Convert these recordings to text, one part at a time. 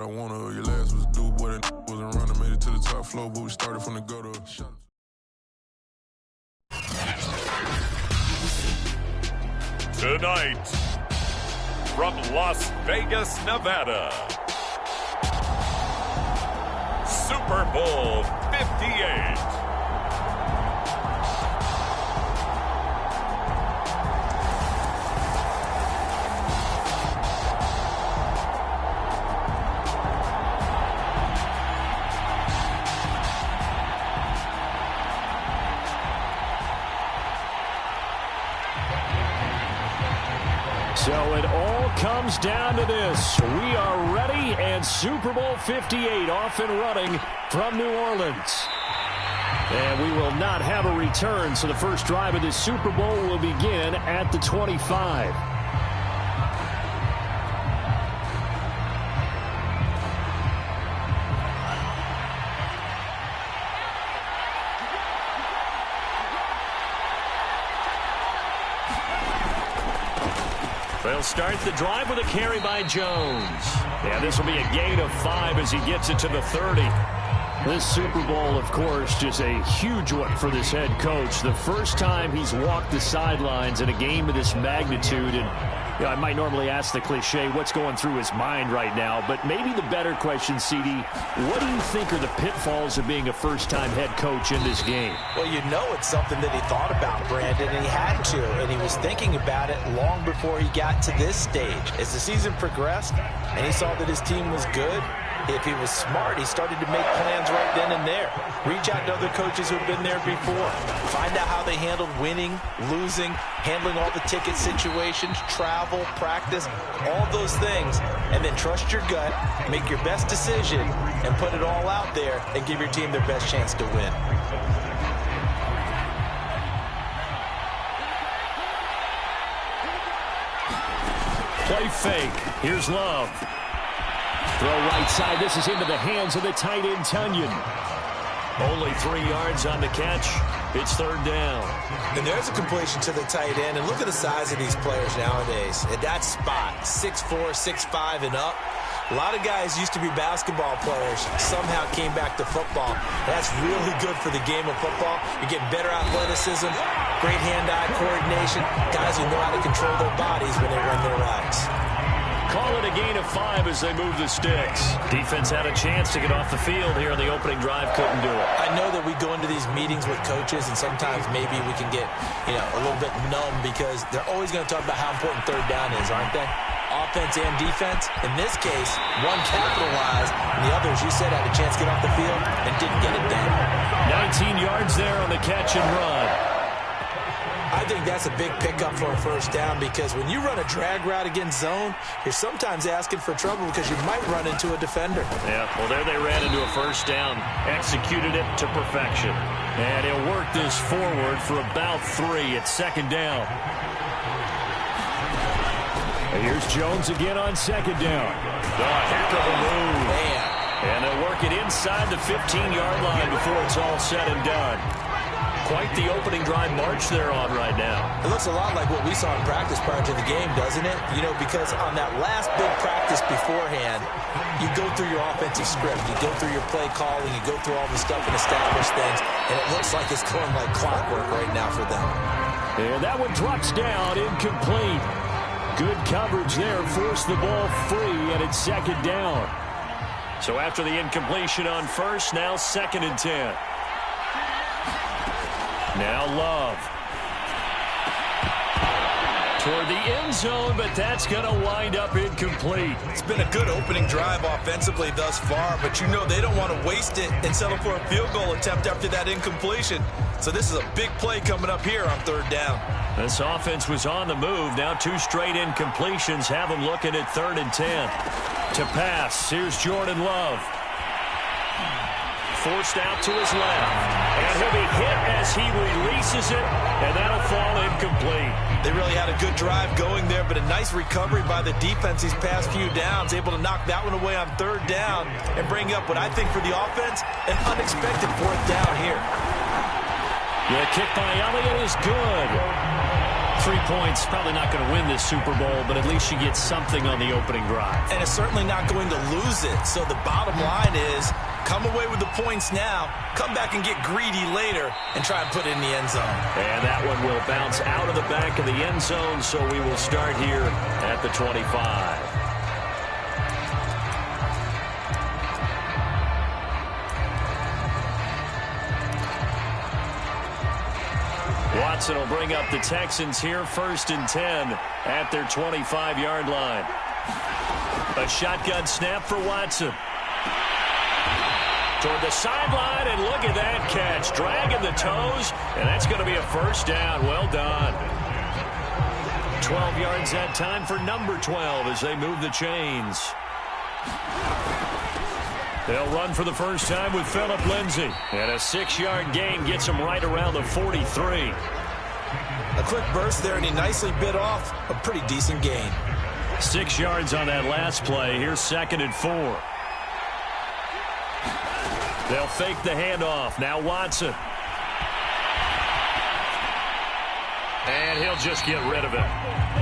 I wanna, your last was due, boy, that wasn't running, made it to the top floor, but we started from the gutter. Tonight, from Las Vegas, Nevada, Super Bowl 58. So it all comes down to this. We are ready, and Super Bowl 58 off and running from New Orleans. And we will not have a return, so the first drive of this Super Bowl will begin at the 25. They'll start the drive with a carry by Jones. Yeah, this will be a gain of 5 as he gets it to the 30. This Super Bowl, of course, just a huge one for this head coach. The first time he's walked the sidelines in a game of this magnitude. And you know, I might normally ask the cliche, what's going through his mind right now? But maybe the better question, CD, what do you think are the pitfalls of being a first-time head coach in this game? Well, you know it's something that he thought about, Brandon, and he had to. And he was thinking about it long before he got to this stage. As the season progressed and he saw that his team was good, if he was smart, he started to make plans right then and there. Reach out to other coaches who have been there before. Find out how they handled winning, losing, handling all the ticket situations, travel, practice, all those things. And then trust your gut, make your best decision, and put it all out there and give your team their best chance to win. Play fake. Here's Love. Throw right side. This is into the hands of the tight end, Tunyon. Only 3 yards on the catch. It's third down. And there's a completion to the tight end. And look at the size of these players nowadays. At that spot, 6'4", 6'5", and up. A lot of guys used to be basketball players, somehow came back to football. That's really good for the game of football. You're getting better athleticism, great hand-eye coordination, guys who know how to control their bodies when they run their routes. Call it a gain of 5 as they move the sticks. Defense had a chance to get off the field here on the opening drive, couldn't do it. I know that we go into these meetings with coaches, and sometimes maybe we can get, a little bit numb because they're always going to talk about how important third down is, aren't they? Offense and defense. In this case, one capitalized, and the others, you said, had a chance to get off the field and didn't get it done. 19 yards there on the catch and run. I think that's a big pickup for a first down because when you run a drag route against zone, you're sometimes asking for trouble because you might run into a defender. Yeah, well, there they ran into a first down, executed it to perfection. And he'll work this forward for about 3 at second down. And here's Jones again on second down. Oh, heck of a move. Man. And they'll work it inside the 15-yard line before it's all said and done. Quite the opening drive march they're on right now. It looks a lot like what we saw in practice prior to the game, doesn't it? Because on that last big practice beforehand, you go through your offensive script, you go through your play calling, you go through all the stuff and establish things, and it looks like it's going like clockwork right now for them. And that one drops down, incomplete. Good coverage there, forced the ball free, and it's second down. So after the incompletion on first, now 2nd and 10. Now Love. Toward the end zone, but that's going to wind up incomplete. It's been a good opening drive offensively thus far, but they don't want to waste it and settle for a field goal attempt after that incompletion. So this is a big play coming up here on third down. This offense was on the move. Now 2 straight incompletions have them looking at 3rd and 10. To pass, here's Jordan Love. Forced out to his left. And he'll be hit as he releases it, and that'll fall incomplete. They really had a good drive going there, but a nice recovery by the defense these past few downs, able to knock that one away on third down and bring up what I think for the offense, an unexpected 4th down here. The kick by Elliott is good. 3 points, probably not going to win this Super Bowl, but at least you get something on the opening drive. And it's certainly not going to lose it. So the bottom line is, come away with the points now, come back and get greedy later, and try and put it in the end zone. And that one will bounce out of the back of the end zone, so we will start here at the 25. Watson will bring up the Texans here, 1st and 10 at their 25-yard line. A shotgun snap for Watson. Toward the sideline, and look at that catch. Dragging the toes, and that's going to be a 1st down. Well done. 12 yards that time for number 12 as they move the chains. They'll run for the first time with Phillip Lindsay. And a 6-yard gain gets him right around the 43. A quick burst there, and he nicely bit off a pretty decent gain. 6 yards on that last play. Here's 2nd and 4. They'll fake the handoff. Now Watson. And he'll just get rid of it.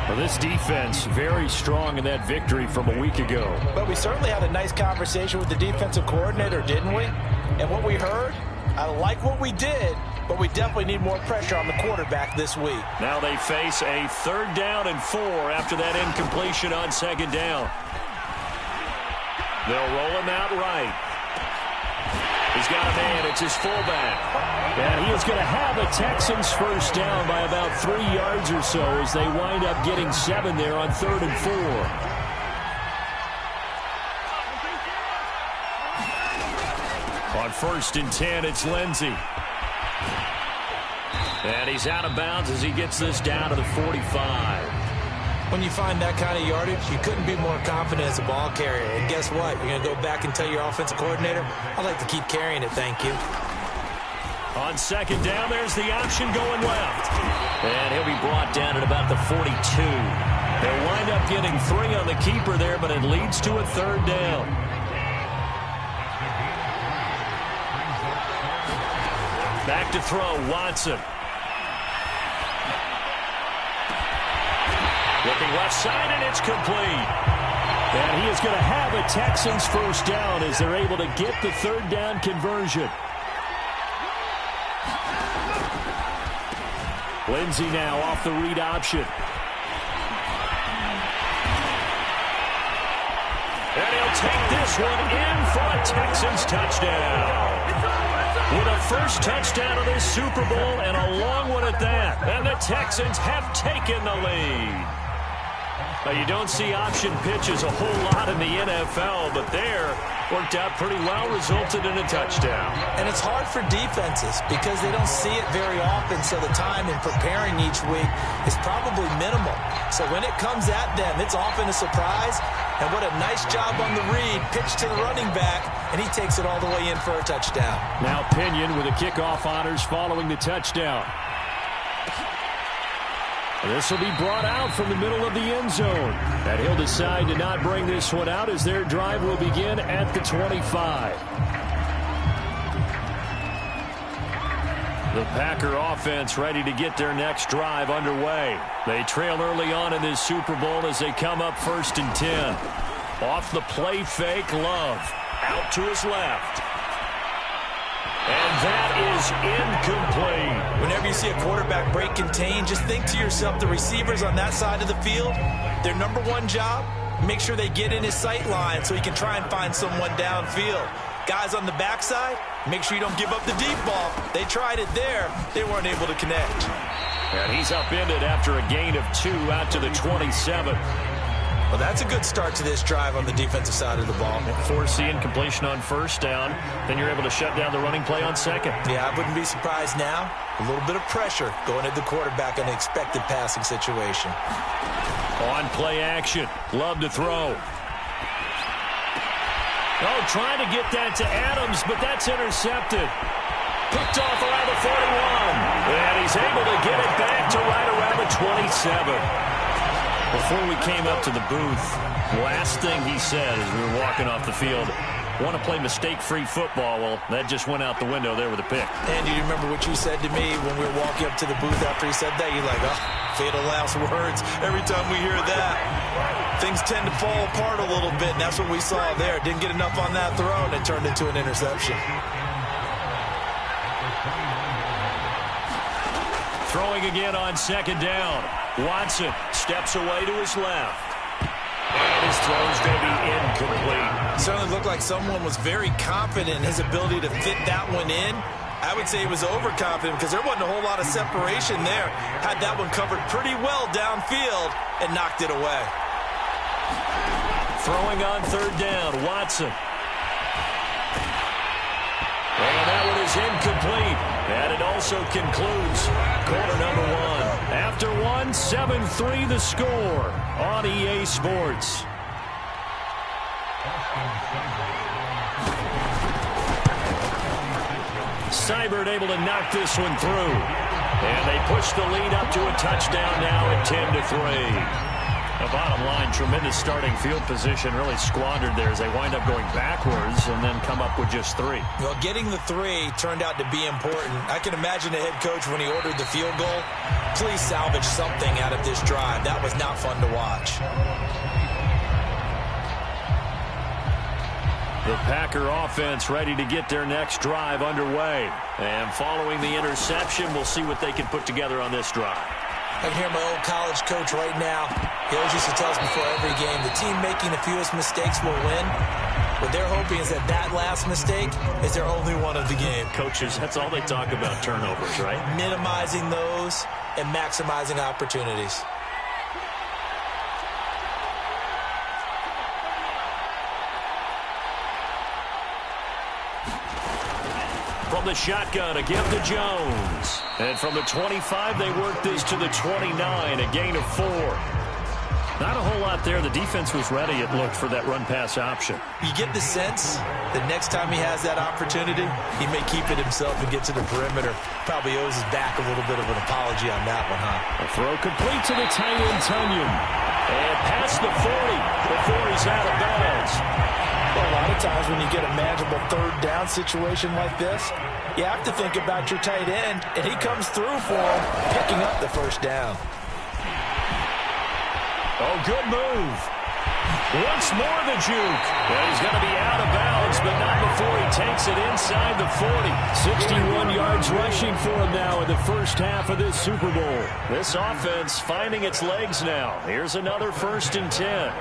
Well, this defense very strong in that victory from a week ago. But we certainly had a nice conversation with the defensive coordinator, didn't we? And what we heard, I like what we did, but we definitely need more pressure on the quarterback this week. Now they face a 3rd down and 4 after that incompletion on 2nd down. They'll roll him out right. He's got a man. It's his fullback. And he is going to have a Texans 1st down by about 3 yards or so as they wind up getting 7 there on 3rd and 4. On 1st and 10, it's Lindsay. And he's out of bounds as he gets this down to the 45. When you find that kind of yardage, you couldn't be more confident as a ball carrier. And guess what? You're going to go back and tell your offensive coordinator, I'd like to keep carrying it, thank you. On 2nd down, there's the option going left. And he'll be brought down at about the 42. They'll wind up getting 3 on the keeper there, but it leads to a 3rd down. Back to throw, Watson. Looking left side, and it's complete. And he is going to have a Texans 1st down as they're able to get the 3rd down conversion. Lindsay now off the read option. And he'll take this one in for a Texans touchdown. With a 1st touchdown of this Super Bowl and a long one at that. And the Texans have taken the lead. Now, you don't see option pitches a whole lot in the NFL, but there worked out pretty well, resulted in a touchdown. And it's hard for defenses because they don't see it very often, so the time in preparing each week is probably minimal. So when it comes at them, it's often a surprise. And what a nice job on the read, pitch to the running back, and he takes it all the way in for a touchdown. Now Pinion with the kickoff honors following the touchdown. This will be brought out from the middle of the end zone. And he'll decide to not bring this one out as their drive will begin at the 25. The Packer offense ready to get their next drive underway. They trail early on in this Super Bowl as they come up 1st and 10. Off the play fake, Love. Out to his left. And that is incomplete. Whenever you see a quarterback break contain, just think to yourself, the receivers on that side of the field, their number one job, make sure they get in his sight line so he can try and find someone downfield. Guys on the backside, make sure you don't give up the deep ball. They tried it there. They weren't able to connect. And he's upended after a gain of 2 out to the 27. Well, that's a good start to this drive on the defensive side of the ball. Force the incompletion on 1st down. Then you're able to shut down the running play on 2nd. Yeah, I wouldn't be surprised now. A little bit of pressure going at the quarterback in an expected passing situation. On play action. Love to throw. Oh, trying to get that to Adams, but that's intercepted. Picked off around the 41. And he's able to get it back to right around the 27. Before we came up to the booth, last thing he said as we were walking off the field, want to play mistake-free football. Well, that just went out the window there with a pick. And do you remember what you said to me when we were walking up to the booth after he said that? You're like, oh, fatal last words. Every time we hear that, things tend to fall apart a little bit, and that's what we saw there. Didn't get enough on that throw, and it turned into an interception. Throwing again on second down. Watson steps away to his left. And his throw's going to be incomplete. Certainly looked like someone was very confident in his ability to fit that one in. I would say he was overconfident because there wasn't a whole lot of separation there. Had that one covered pretty well downfield and knocked it away. Throwing on third down, Watson. And that one is incomplete. And it also concludes quarter number one. After one, 7-3 the score on EA Sports. Seibert able to knock this one through. And they push the lead up to a touchdown now at 10-3. The bottom line, tremendous starting field position, really squandered there as they wind up going backwards and then come up with just 3. Well, getting the 3 turned out to be important. I can imagine the head coach when he ordered the field goal. Please salvage something out of this drive. That was not fun to watch. The Packer offense ready to get their next drive underway. And following the interception, we'll see what they can put together on this drive. I can hear my old college coach right now. He always used to tell us before every game, the team making the fewest mistakes will win. What they're hoping is that that last mistake is their only one of the game. Coaches, that's all they talk about, turnovers, right? Minimizing those and maximizing opportunities. From the shotgun, a give to Jones. And from the 25, they work this to the 29, a gain of 4. Not a whole lot there. The defense was ready, it looked, for that run-pass option. You get the sense that next time he has that opportunity, he may keep it himself and get to the perimeter. Probably owes his back a little bit of an apology on that one, huh? A throw complete to the tight end, Tunyon. And past the 40 before he's out of bounds. Well, a lot of times when you get a manageable third down situation like this, you have to think about your tight end, and he comes through for him, picking up the first down. Oh, good move. Once more the juke. Well, he's going to be out of bounds, but not before he takes it inside the 40. 61 yards rushing for him now in the first half of this Super Bowl. This offense finding its legs now. Here's another 1st and 10.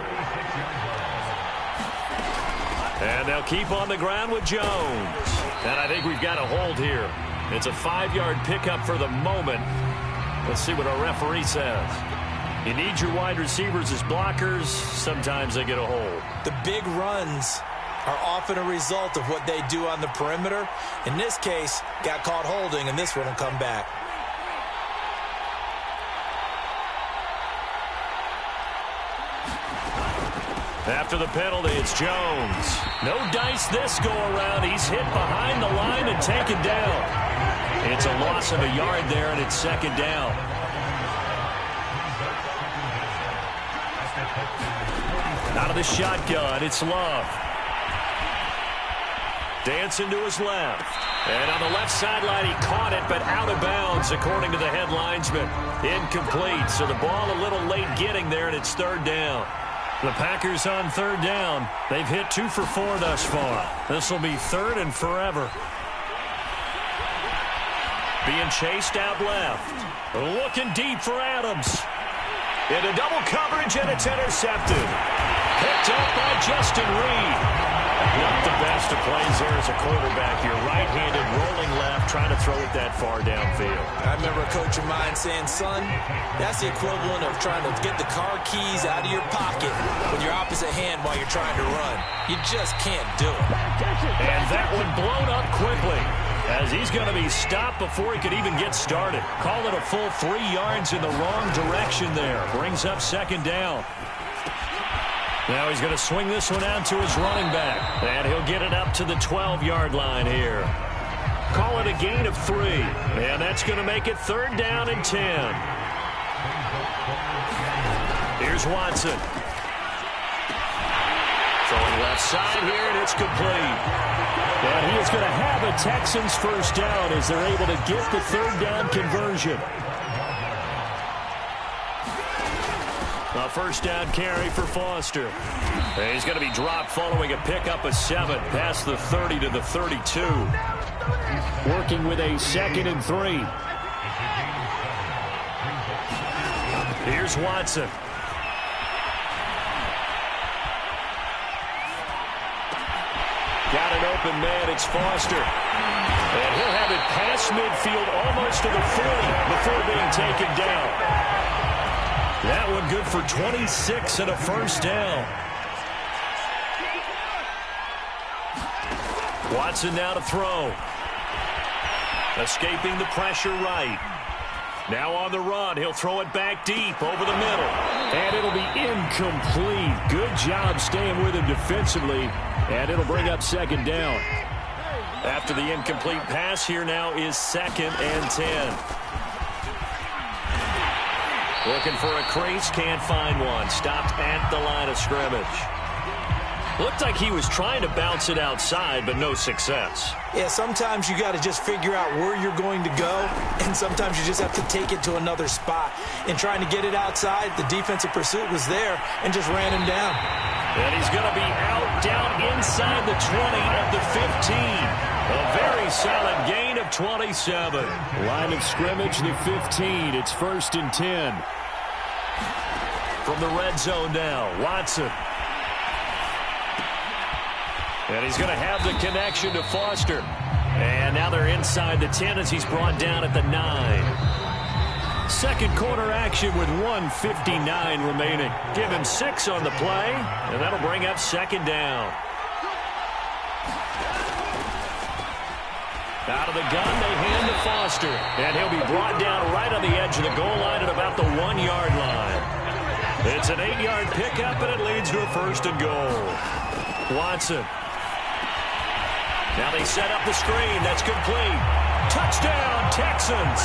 And they'll keep on the ground with Jones. And I think we've got a hold here. It's a 5-yard pickup for the moment. Let's see what our referee says. You need your wide receivers as blockers. Sometimes they get a hold. The big runs are often a result of what they do on the perimeter. In this case, got caught holding, and this one will come back. After the penalty, it's Jones. No dice this go-around. He's hit behind the line and taken down. It's a loss of a yard there, and it's 2nd down. Out of the shotgun, it's Love. Dancing to his left. And on the left sideline, he caught it, but out of bounds, according to the head linesman. Incomplete, so the ball a little late getting there, and it's 3rd down. The Packers on 3rd down. They've hit 2 for 4 thus far. This will be 3rd and forever. Being chased out left. Looking deep for Adams. Into double coverage, and it's intercepted. Picked up by Justin Reed. Not the best of plays there as a quarterback. You're right-handed, rolling left, trying to throw it that far downfield. I remember a coach of mine saying, son, that's the equivalent of trying to get the car keys out of your pocket with your opposite hand while you're trying to run. You just can't do it. And that one blown up quickly, as he's going to be stopped before he could even get started. Call it a full 3 yards in the wrong direction there. Brings up 2nd down. Now he's going to swing this one out to his running back. And he'll get it up to the 12-yard line here. Call it a gain of 3. And that's going to make it 3rd down and 10. Here's Watson. Throwing left left side here, and it's complete. And he is going to have a Texans first down as they're able to get the third down conversion. A first down carry for Foster. And he's going to be dropped following a pickup of 7 past the 30 to the 32. Working with a 2nd and 3. Here's Watson. Got an open man. It's Foster. And he'll have it past midfield almost to the 40 before being taken down. That one good for 26 and a first down. Watson now to throw. Escaping the pressure right. Now on the run. He'll throw it back deep over the middle. And it'll be incomplete. Good job staying with him defensively. And it'll bring up 2nd down. After the incomplete pass, here now is 2nd and 10. Looking for a crease, can't find one. Stopped at the line of scrimmage. Looked like he was trying to bounce it outside, but no success. Yeah, sometimes you got to just figure out where you're going to go, and sometimes you just have to take it to another spot. In trying to get it outside, the defensive pursuit was there and just ran him down. And he's going to be out, down inside the 20 of the 15. A very solid gain of 27. Line of scrimmage, the 15. It's 1st and 10. From the red zone now, Watson. And he's going to have the connection to Foster. And now they're inside the 10 as he's brought down at the 9. Second quarter action with 1:59 remaining. Give him 6 on the play, and that'll bring up 2nd down. Out of the gun, they hand to Foster. And he'll be brought down right on the edge of the goal line at about the 1-yard line. It's an 8-yard pickup, and it leads to a 1st and goal. Watson. Now they set up the screen. That's complete. Touchdown, Texans.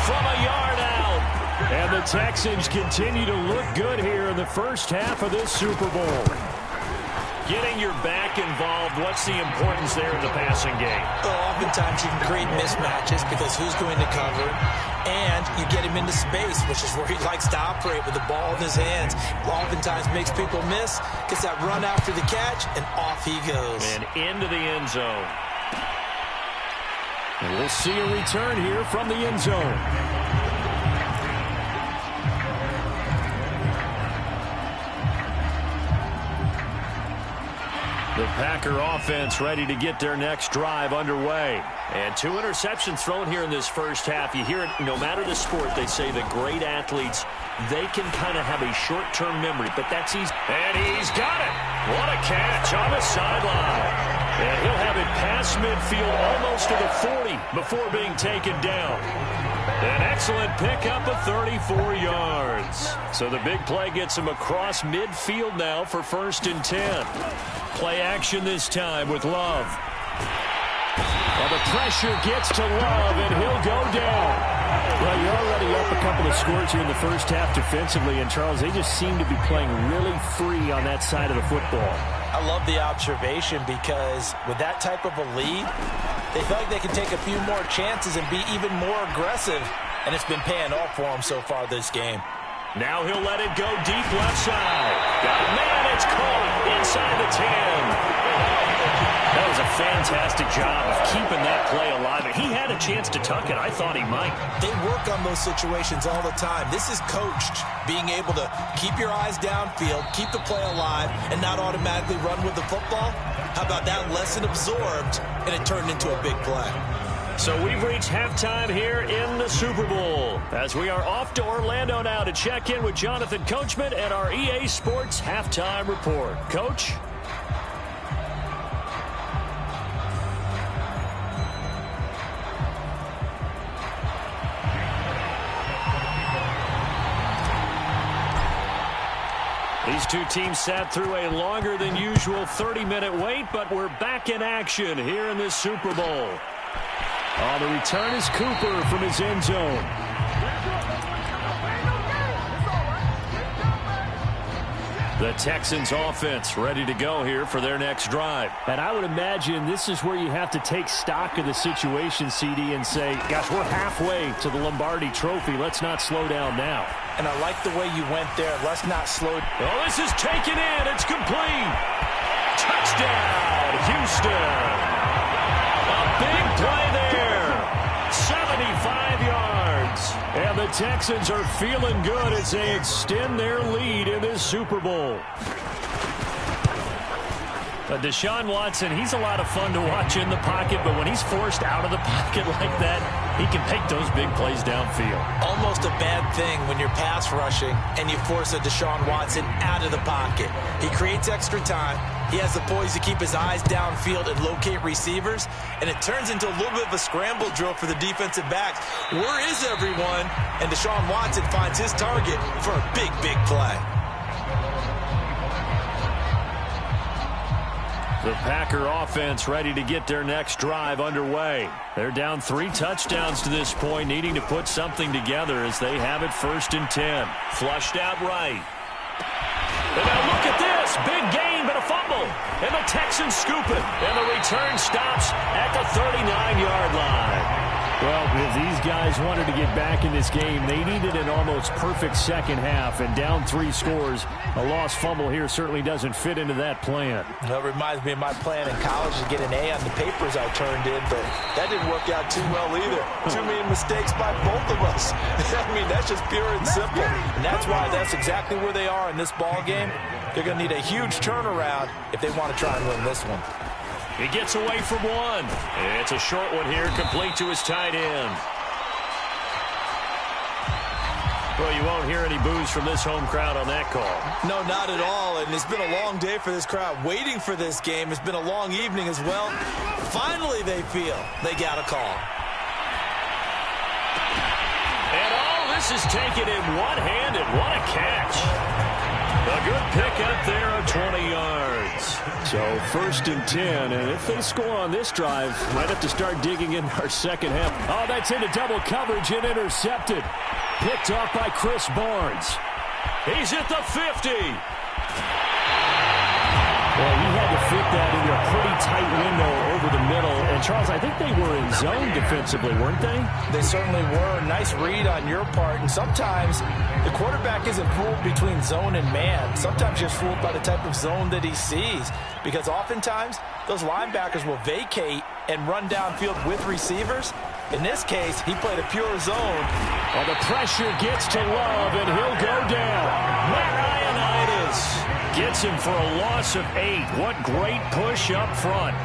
From a yard out. And the Texans continue to look good here in the first half of this Super Bowl. Getting your back involved, what's the importance there in the passing game? Well, oftentimes you can create mismatches because who's going to cover, and you get him into space, which is where he likes to operate with the ball in his hands. Oftentimes makes people miss, gets that run after the catch, and off he goes. And into the end zone. And we'll see a return here from the end zone. The Packer offense ready to get their next drive underway. And 2 interceptions thrown here in this first half. You hear it, no matter the sport, they say that great athletes, they can kind of have a short-term memory, but that's easy. And he's got it. What a catch on the sideline. And he'll have it past midfield almost to the 40 before being taken down. An excellent pickup of 34 yards. So the big play gets him across midfield now for 1st and 10. Play action this time with Love. Well, the pressure gets to Love, and he'll go down. Well, you're already up a couple of scores here in the first half defensively, and Charles, they just seem to be playing really free on that side of the football. I love the observation because with that type of a lead, they feel like they can take a few more chances and be even more aggressive, and it's been paying off for them so far this game. Now he'll let it go deep left side. Got a man, it's caught inside the 10. That was a fantastic job of keeping that play alive. He had a chance to tuck it. I thought he might. They work on those situations all the time. This is coached, being able to keep your eyes downfield, keep the play alive, and not automatically run with the football. How about that lesson absorbed, and it turned into a big play. So we've reached halftime here in the Super Bowl as we are off to Orlando now to check in with Jonathan Coachman and our EA Sports Halftime Report. Coach? These two teams sat through a longer than usual 30-minute wait, but we're back in action here in this Super Bowl. On the return is Cooper from his end zone. The Texans offense ready to go here for their next drive. And I would imagine this is where you have to take stock of the situation, CD, and say, gosh, we're halfway to the Lombardi Trophy. Let's not slow down now. And I like the way you went there. Let's not slow down. Oh, this is taken in. It's complete. Touchdown, Houston. A big play there. 75 yards. And the Texans are feeling good as they extend their lead in this Super Bowl. Deshaun Watson, he's a lot of fun to watch in the pocket, but when he's forced out of the pocket like that, he can make those big plays downfield. Almost a bad thing when you're pass rushing and you force a Deshaun Watson out of the pocket. He creates extra time. He has the poise to keep his eyes downfield and locate receivers, and it turns into a little bit of a scramble drill for the defensive backs. Where is everyone? And Deshaun Watson finds his target for a big, big play. The Packer offense ready to get their next drive underway. They're down 3 touchdowns to this point, needing to put something together as they have it 1st and 10. Flushed out right. And now look at this. Big gain, but a fumble. And the Texans scoop it. And the return stops at the 39-yard line. Well, if these guys wanted to get back in this game, they needed an almost perfect second half, and down 3 scores. A lost fumble here certainly doesn't fit into that plan. That reminds me of my plan in college to get an A on the papers I turned in, but that didn't work out too well either. Too many mistakes by both of us. I mean, that's just pure and simple. And that's why that's exactly where they are in this ball game. They're going to need a huge turnaround if they want to try and win this one. He gets away from one. It's a short one here, complete to his tight end. Well, you won't hear any boos from this home crowd on that call. No, not at all. And it's been a long day for this crowd waiting for this game. It's been a long evening as well. Finally, they feel they got a call. And all this is taken in one-handed. What a catch. A good pick up there of 20 yards. So 1st and 10, and if they score on this drive, might have to start digging in our second half. Oh, that's into double coverage and intercepted. Picked off by Chris Barnes. He's at the 50. Well, he had to fit that into a pretty tight window over the middle. And, Charles, I think they were in zone defensively, weren't they? They certainly were. Nice read on your part. And sometimes the quarterback isn't fooled between zone and man. Sometimes just fooled by the type of zone that he sees. Because oftentimes, those linebackers will vacate and run downfield with receivers. In this case, he played a pure zone. Well, the pressure gets to Love, and he'll go down. Ioannidis gets him for a loss of 8. What great push up front.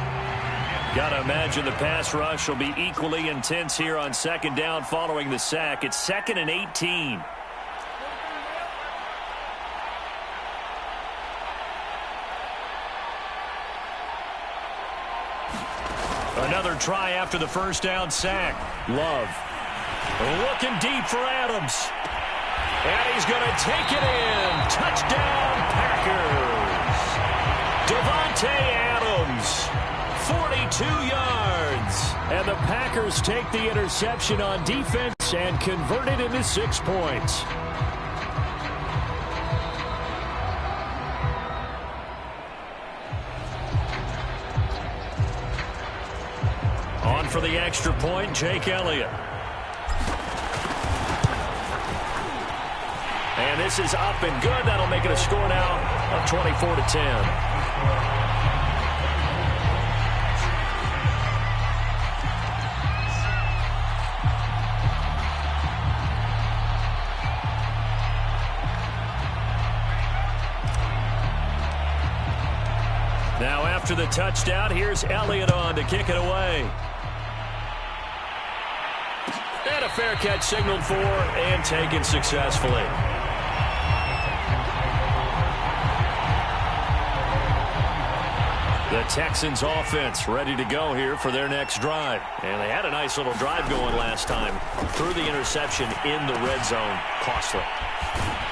Got to imagine the pass rush will be equally intense here on 2nd down following the sack. It's 2nd and 18. Another try after the 1st down sack. Love looking deep for Adams. And he's going to take it in. Touchdown, Packers. Devontae Adams, 42 yards. And the Packers take the interception on defense and convert it into 6 points. On for the extra point, Jake Elliott. And this is up and good. That'll make it a score now of 24-10. Now after the touchdown, here's Elliott on to kick it away. And a fair catch signaled for and taken successfully. The Texans offense ready to go here for their next drive. And they had a nice little drive going last time. Threw the interception in the red zone. Costly.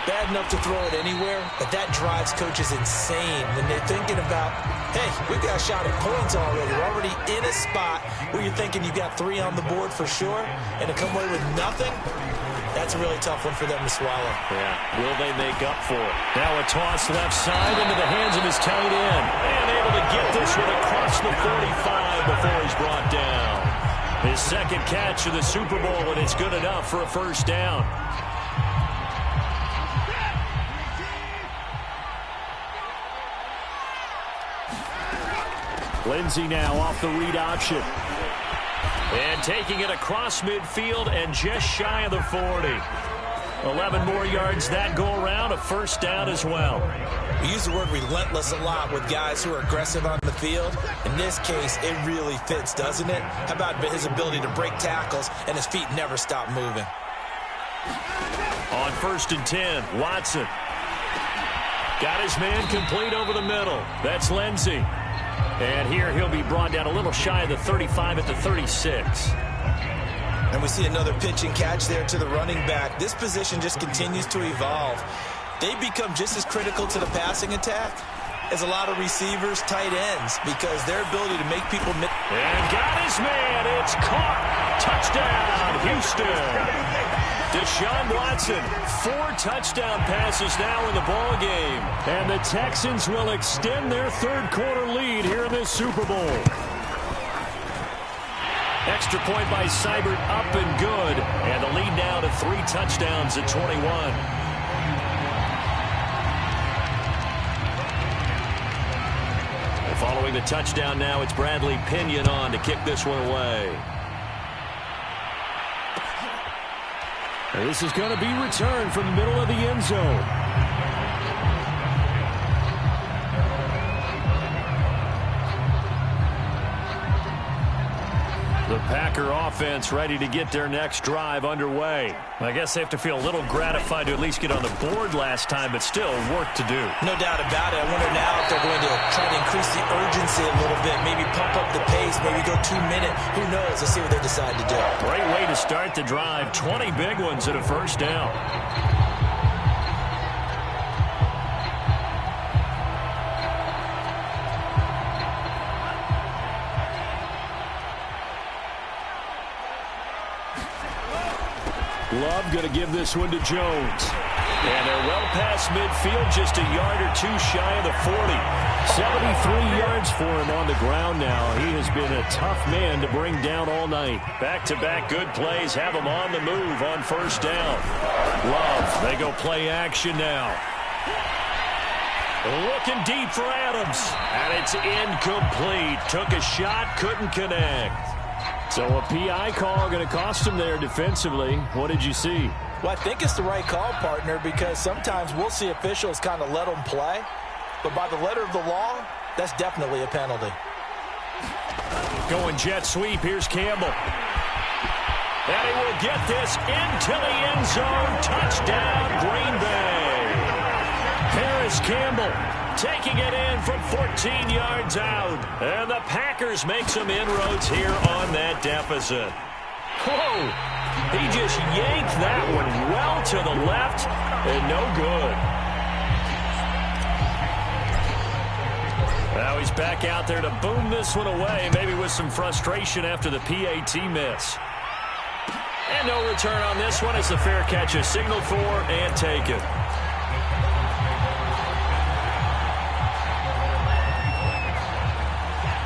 Bad enough to throw it anywhere, but that drives coaches insane when they're thinking about, hey, we've got a shot at points already. We're already in a spot where you're thinking you've got 3 on the board for sure, and to come away with nothing, That's a really tough one for them to swallow. Yeah, will they make up for it? Now a toss left side into the hands of his tight end. And able to get this one across the 45 before he's brought down. His second catch of the Super Bowl, and it's good enough for a first down. Lindsey now off the read option. And taking it across midfield and just shy of the 40. 11 more yards that go around, a first down as well. We use the word relentless a lot with guys who are aggressive on the field. In this case, it really fits, doesn't it? How about his ability to break tackles and his feet never stop moving? On 1st and 10, Watson. Got his man complete over the middle. That's Lindsey. And here he'll be brought down a little shy of the 35 at the 36. And we see another pitch and catch there to the running back. This position just continues to evolve. They become just as critical to the passing attack as a lot of receivers, tight ends, because their ability to make people miss. And got his man. It's caught. Touchdown, Houston. Deshaun Watson, 4 touchdown passes now in the ball game. And the Texans will extend their third-quarter lead here in this Super Bowl. Extra point by Seibert, up and good. And the lead now to 3 touchdowns at 21. Following the touchdown now, it's Bradley Pinion on to kick this one away. And this is going to be returned from the middle of the end zone. The Packer offense ready to get their next drive underway. I guess they have to feel a little gratified to at least get on the board last time, but still work to do. No doubt about it. I wonder now if they're going to try to increase the urgency a little bit, maybe pump up the pace, maybe go 2-minute. Who knows? Let's see what they decide to do. Great way to start the drive. 20 big ones at a first down. Love going to give this one to Jones. And they're well past midfield, just a yard or 2 shy of the 40. 73 yards for him on the ground now. He has been a tough man to bring down all night. Back-to-back good plays have him on the move on first down. Love, they go play action now. Looking deep for Adams. And it's incomplete. Took a shot, couldn't connect. So a PI call going to cost him there defensively. What did you see? Well, I think it's the right call, partner, because sometimes we'll see officials kind of let them play. But by the letter of the law, that's definitely a penalty. Going jet sweep. Here's Campbell. And he will get this into the end zone. Touchdown, Green Bay. Paris Campbell taking it in from 14 yards out. And the Packers make some inroads here on that deficit. Whoa! He just yanked that one well to the left and no good. Now he's back out there to boom this one away, maybe with some frustration after the PAT miss. And no return on this one as the fair catch is signaled for and taken.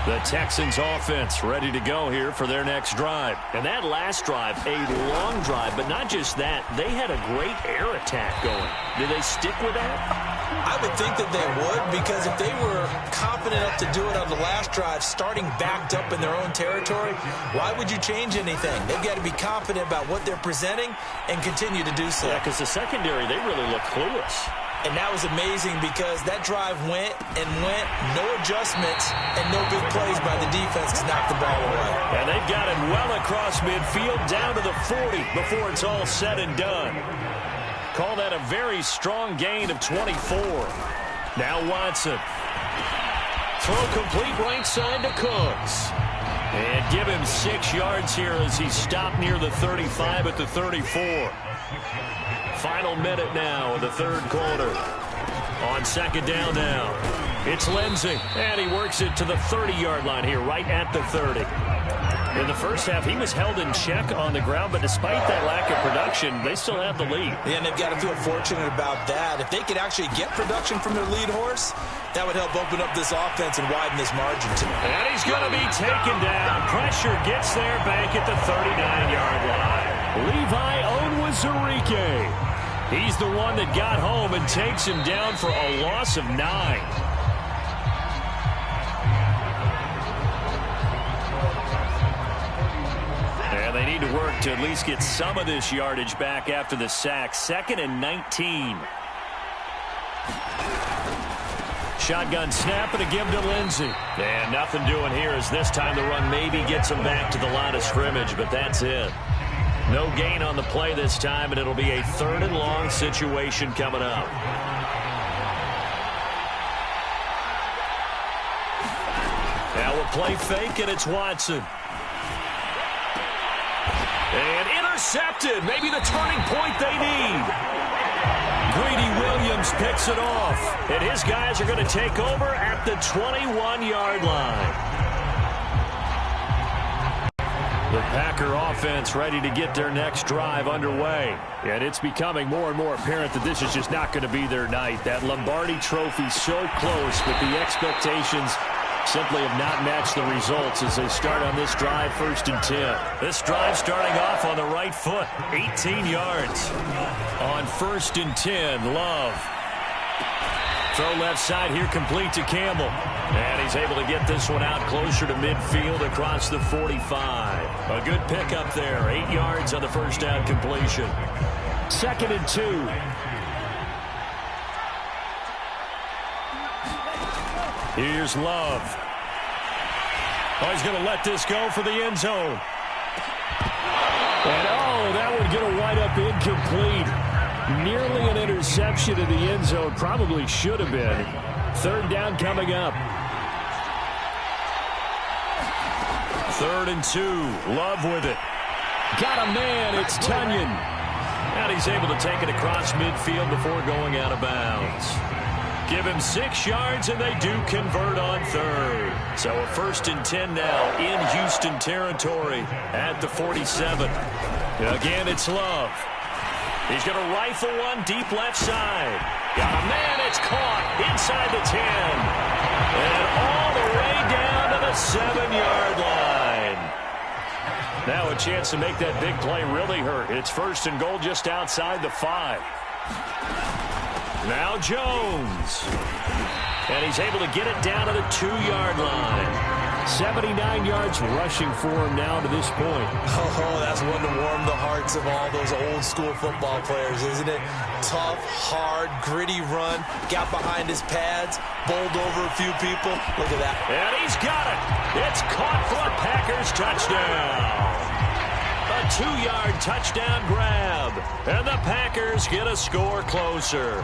The Texans offense ready to go here for their next drive. And that last drive, a long drive, but not just that. They had a great air attack going. Did they stick with that? I would think that they would, because if they were confident enough to do it on the last drive, starting backed up in their own territory, why would you change anything? They've got to be confident about what they're presenting and continue to do so. Yeah, because the secondary, they really look clueless. And that was amazing because that drive went and went, no adjustments, and no big plays by the defense to knock the ball away. And they've got it well across midfield, down to the 40 before it's all said and done. Call that a very strong gain of 24. Now Watson. Throw complete right side to Cooks. And give him 6 yards here as he stopped near the 35 at the 34. Final minute now of the third quarter. On second down now, it's Lindsey. And he works it to the 30-yard line here, right at the 30. In the first half, he was held in check on the ground, but despite that lack of production, they still have the lead. Yeah, and they've got to feel fortunate about that. If they could actually get production from their lead horse, that would help open up this offense and widen this margin too. And he's going to be taken down. Pressure gets there back at the 39-yard line. Levi Onwuzurike. He's the one that got home and takes him down for a loss of 9. And they need to work to at least get some of this yardage back after the sack. 2nd and 19. Shotgun snap and a give to Lindsey. And nothing doing here as this time the run maybe gets him back to the line of scrimmage, but that's it. No gain on the play this time, and it'll be a 3rd and long situation coming up. Now we'll play fake, and it's Watson. And intercepted. Maybe the turning point they need. Greedy Williams picks it off. And his guys are going to take over at the 21-yard line. The Packer offense ready to get their next drive underway. And it's becoming more and more apparent that this is just not going to be their night. That Lombardi Trophy so close, but the expectations simply have not matched the results as they start on this drive, 1st and 10. This drive starting off on the right foot, 18 yards. On 1st and 10, Love. Throw left side here, complete to Campbell. And he's able to get this one out closer to midfield across the 45. A good pickup there, 8 yards on the first down completion. 2nd and 2. Here's Love. Oh, he's going to let this go for the end zone. And, oh, that one going to wind up incomplete. Nearly an interception in the end zone. Probably should have been. 3rd down coming up. 3rd and 2. Love with it. Got a man. It's Tunyon. And he's able to take it across midfield before going out of bounds. Give him 6 yards, and they do convert on 3rd. So a 1st and 10 now in Houston territory at the 47. Again, it's Love. He's going to rifle one deep left side. Got a man. It's caught inside the 10. And all the way down to the 7-yard line. Now a chance to make that big play really hurt. It's 1st and goal just outside the 5. Now Jones. And he's able to get it down to the 2-yard line. 79 yards rushing for him now to this point. Oh, that's one to warm the hearts of all those old-school football players, isn't it? Tough, hard, gritty run. Got behind his pads, bowled over a few people. Look at that. And he's got it. It's caught for a Packers touchdown. A 2-yard touchdown grab. And the Packers get a score closer.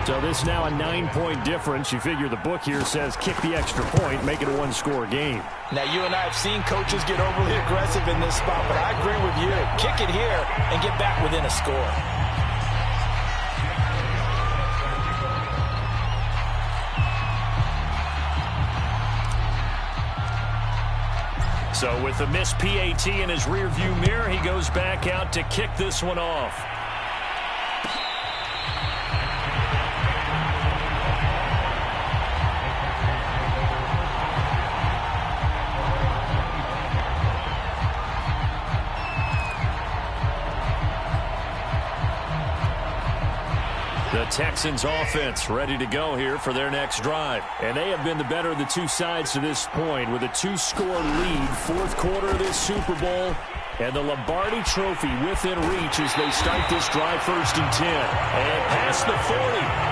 So this now a 9-point difference. You figure the book here says kick the extra point, make it a 1-score game. Now, you and I have seen coaches get overly aggressive in this spot, but I agree with you. Kick it here and get back within a score. So with the missed PAT in his rearview mirror, he goes back out to kick this one off. The Texans offense ready to go here for their next drive. And they have been the better of the two sides to this point with a 2-score lead, 4th quarter of this Super Bowl. And the Lombardi Trophy within reach as they start this drive, 1st and 10. And past the 40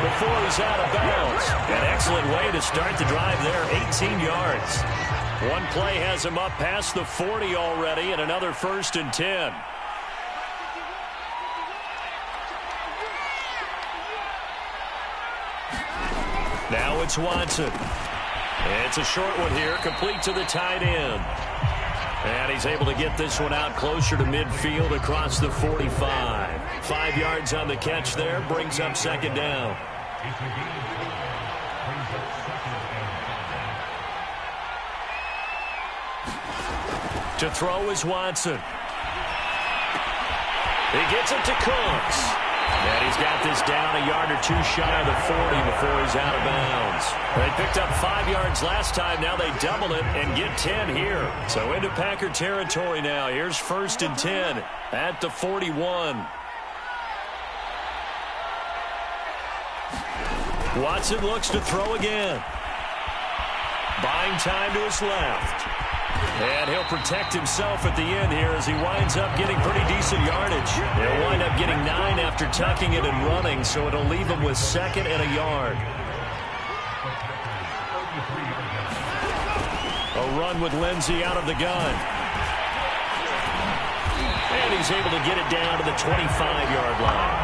before he's out of bounds. An excellent way to start the drive there, 18 yards. One play has him up past the 40 already, and another 1st and 10. Now it's Watson. It's a short one here, complete to the tight end. And he's able to get this one out closer to midfield across the 45. 5 yards on the catch there, brings up 2nd down. To throw is Watson. He gets it to Cooks. And he's got this down a yard or two shy of the 40 before he's out of bounds. They picked up 5 yards last time. Now they double it and get 10 here. So into Packer territory now. Here's 1st and 10 at the 41. Watson looks to throw again. Buying time to his left. And he'll protect himself at the end here as he winds up getting pretty decent yardage. He'll wind up getting 9 after tucking it and running, so it'll leave him with 2nd and a yard. A run with Lindsey out of the gun. And he's able to get it down to the 25-yard line.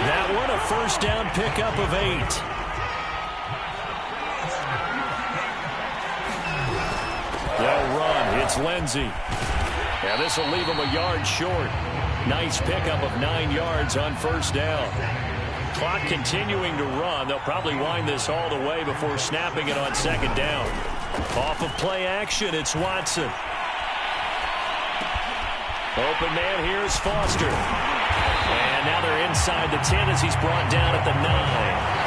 That one a 1st down pickup of 8. They'll run. It's Lindsey. Yeah, this will leave him a yard short. Nice pickup of 9 yards on 1st down. Clock continuing to run. They'll probably wind this all the way before snapping it on 2nd down. Off of play action, it's Watson. Open man here is Foster. And now they're inside the 10 as he's brought down at the 9.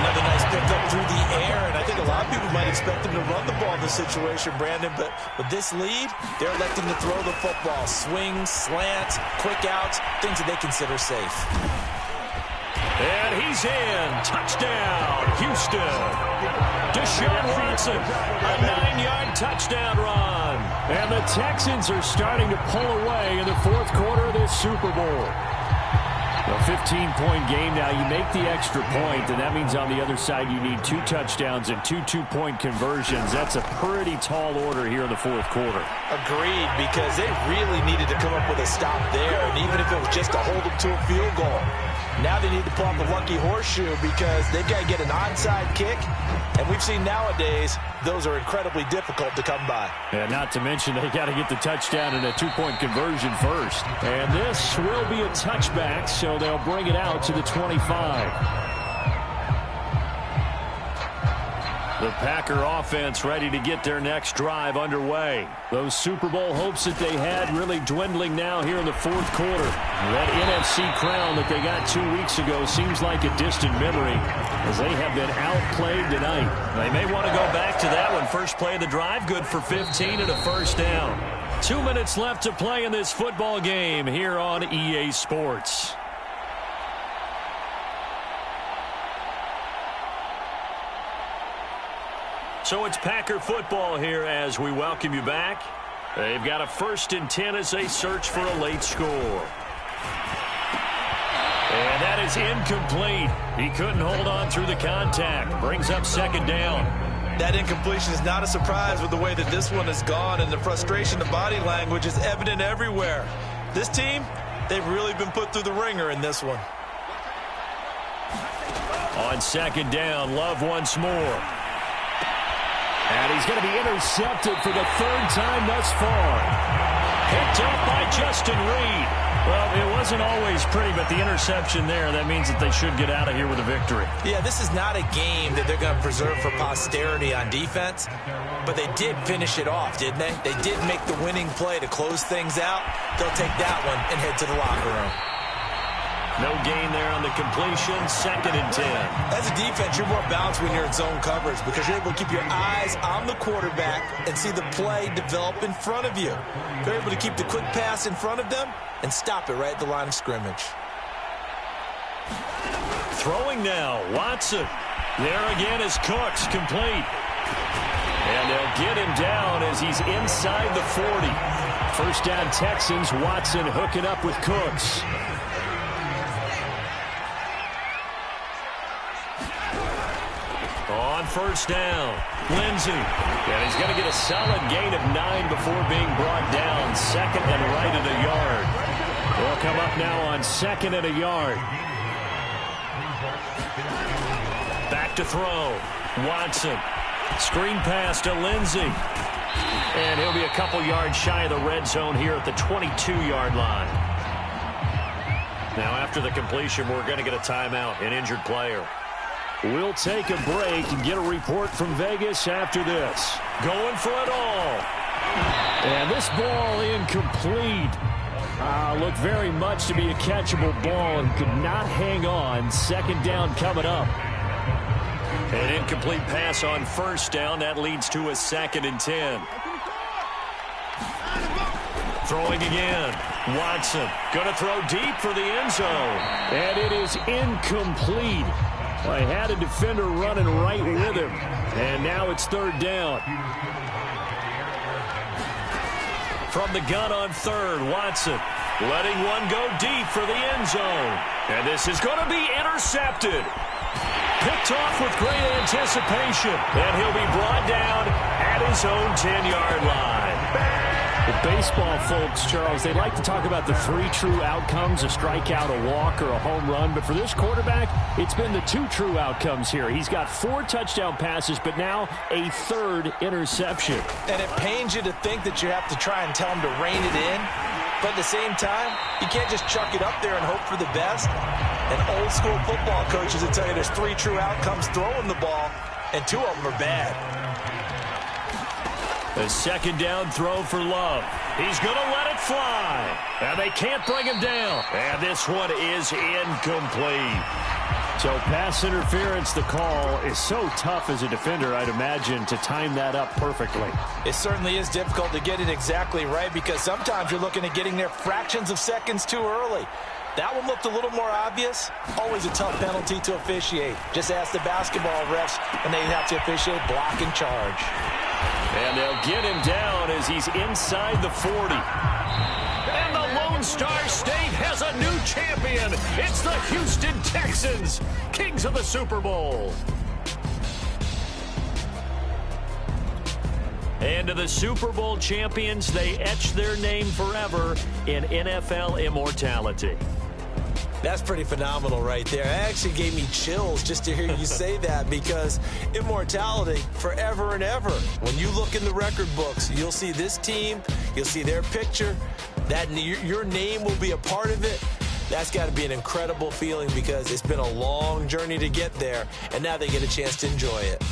Another nice pickup through the air, and I think a lot of people might expect him to run the ball in this situation, Brandon, but with this lead, they're electing to throw the football. Swings, slants, quick outs, things that they consider safe. And he's in. Touchdown, Houston. Deshaun Watson, a 9-yard touchdown run. And the Texans are starting to pull away in the 4th quarter of this Super Bowl. A 15-point game now. You make the extra point, and that means on the other side you need 2 touchdowns and 2 two-point conversions. That's a pretty tall order here in the 4th quarter. Agreed, because they really needed to come up with a stop there, and even if it was just to hold them to a field goal. Now they need to pull out the lucky horseshoe because they've got to get an onside kick, and we've seen nowadays those are incredibly difficult to come by. And not to mention they got to get the touchdown and a 2-point conversion first. And this will be a touchback, so they'll bring it out to the 25. The Packer offense ready to get their next drive underway. Those Super Bowl hopes that they had really dwindling now here in the 4th quarter. That NFC crown that they got 2 weeks ago seems like a distant memory as they have been outplayed tonight. They may want to go back to that one. First play of the drive, good for 15 and a 1st down. 2 minutes left to play in this football game here on EA Sports. So it's Packer football here as we welcome you back. They've got a 1st and 10 as they search for a late score. And that is incomplete. He couldn't hold on through the contact. Brings up 2nd down. That incompletion is not a surprise with the way that this one has gone, and the frustration of body language is evident everywhere. This team, they've really been put through the ringer in this one. On 2nd down, Love once more. And he's going to be intercepted for the 3rd time thus far. Picked up by Justin Reed. Well, it wasn't always pretty, but the interception there, that means that they should get out of here with a victory. Yeah, this is not a game that they're going to preserve for posterity on defense, but they did finish it off, didn't they? They did make the winning play to close things out. They'll take that one and head to the locker room. No gain there on the completion. 2nd and 10. As a defense, you're more balanced when you're in zone coverage because you're able to keep your eyes on the quarterback and see the play develop in front of you. You're able to keep the quick pass in front of them and stop it right at the line of scrimmage. Throwing now, Watson. There again is Cooks, complete. And they'll get him down as he's inside the 40. 1st down Texans, Watson hooking up with Cooks. On 1st down, Lindsey. And he's going to get a solid gain of 9 before being brought down. 2nd and right at a yard. They'll come up now on 2nd and a yard. Back to throw. Watson. Screen pass to Lindsey. And he'll be a couple yards shy of the red zone here at the 22-yard line. Now after the completion, we're going to get a timeout, an injured player. We'll take a break and get a report from Vegas after this. Going for it all. And this ball incomplete. Looked very much to be a catchable ball and could not hang on. Second down coming up. An incomplete pass on first down. That leads to a 2nd and 10. Throwing again. Watson going to throw deep for the end zone. And it is incomplete. I had a defender running right with him. And now it's 3rd down. From the gun on 3rd, Watson letting one go deep for the end zone. And this is going to be intercepted. Picked off with great anticipation. And he'll be brought down at his own 10-yard line. The baseball folks, Charles, they like to talk about the 3 true outcomes, a strikeout, a walk, or a home run. But for this quarterback, it's been the 2 true outcomes here. He's got 4 touchdown passes, but now a 3rd interception. And it pains you to think that you have to try and tell him to rein it in. But at the same time, you can't just chuck it up there and hope for the best. And old school football coaches will tell you there's 3 true outcomes throwing the ball, and 2 of them are bad. A 2nd down throw for Love. He's going to let it fly. And they can't bring him down. And this one is incomplete. So pass interference, the call is so tough as a defender, I'd imagine, to time that up perfectly. It certainly is difficult to get it exactly right because sometimes you're looking at getting there fractions of seconds too early. That one looked a little more obvious. Always a tough penalty to officiate. Just ask the basketball refs, and they have to officiate block and charge. And they'll get him down as he's inside the 40. And the Lone Star State has a new champion. It's the Houston Texans, kings of the Super Bowl. And to the Super Bowl champions, they etch their name forever in NFL immortality. That's pretty phenomenal right there. It actually gave me chills just to hear you say that because immortality forever and ever. When you look in the record books, you'll see this team, you'll see their picture, that your name will be a part of it. That's got to be an incredible feeling because it's been a long journey to get there, and now they get a chance to enjoy it.